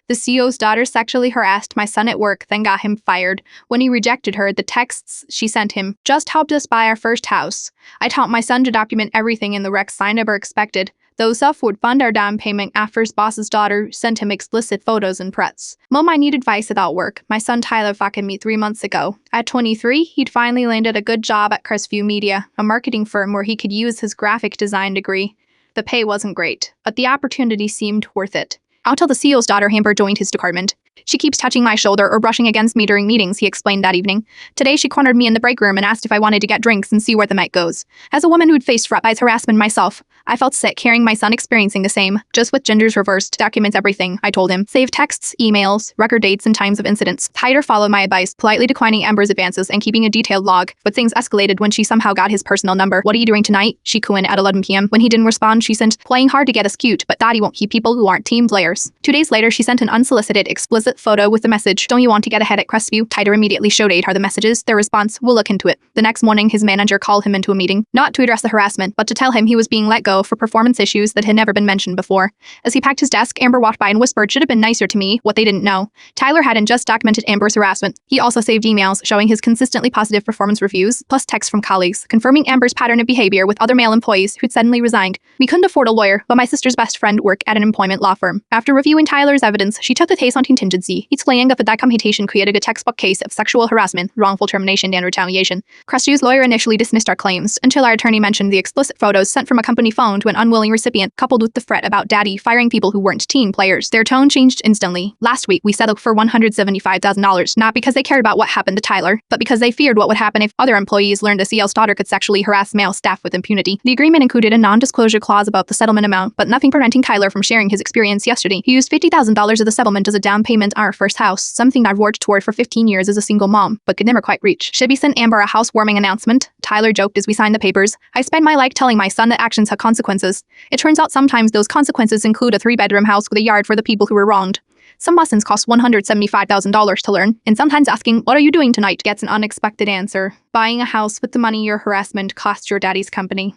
The CEO's daughter sexually harassed my son at work, then got him fired. When he rejected her, the texts she sent him just helped us buy our first house. I taught my son to document everything in the recs I never expected. Though Suf would fund our down payment after his boss's daughter sent him explicit photos and threats. Mom, I need advice about work. My son Tyler fucking me 3 months ago. At 23, he'd finally landed a good job at Crestview Media, a marketing firm where he could use his graphic design degree. The pay wasn't great, but the opportunity seemed worth it. I'll tell the CEO's daughter Amber joined his department. She keeps touching my shoulder or brushing against me during meetings, he explained that evening. Today she cornered me in the break room and asked if I wanted to get drinks and see where the night goes. As a woman who'd faced Fratby's harassment myself, I felt sick hearing my son experiencing the same. Just with genders reversed, documents everything, I told him. Save texts, emails, record dates, and times of incidents. Tyler followed my advice, politely declining Amber's advances and keeping a detailed log, but things escalated when she somehow got his personal number. What are you doing tonight? She cooed at 11 p.m. When he didn't respond, she sent, playing hard to get us cute, but thought he won't keep people who aren't team players. 2 days later, she sent an unsolicited, explicit photo with the message, don't you want to get ahead at Crestview? Tyler immediately showed HR the messages. Their response, we'll look into it. The next morning, his manager called him into a meeting, not to address the harassment, but to tell him he was being let go for performance issues that had never been mentioned before. As he packed his desk, Amber walked by and whispered, should have been nicer to me, what they didn't know. Tyler hadn't just documented Amber's harassment. He also saved emails showing his consistently positive performance reviews, plus texts from colleagues, confirming Amber's pattern of behavior with other male employees who'd suddenly resigned. We couldn't afford a lawyer, but my sister's best friend worked at an employment law firm. After reviewing Tyler's evidence, she took the case on contingency, explaining that the documentation created a textbook case of sexual harassment, wrongful termination, and retaliation. Crestview's lawyer initially dismissed our claims, until our attorney mentioned the explicit photos sent from a company phone to an unwilling recipient, coupled with the threat about daddy firing people who weren't team players. Their tone changed instantly. Last week, we settled for $175,000, not because they cared about what happened to Tyler, but because they feared what would happen if other employees learned a CL's daughter could sexually harass male staff with impunity. The agreement included a non-disclosure clause about the settlement amount, but nothing preventing Tyler from sharing his experience yesterday. He used $50,000 of the settlement as a down payment on our first house, something I've worked toward for 15 years as a single mom, but could never quite reach. Should we send Amber a housewarming announcement? Tyler joked as we signed the papers. I spend my life telling my son that actions have consequences. It turns out sometimes those consequences include a 3-bedroom house with a yard for the people who were wronged. Some lessons cost $175,000 to learn, and sometimes asking, what are you doing tonight, gets an unexpected answer. Buying a house with the money your harassment cost your daddy's company.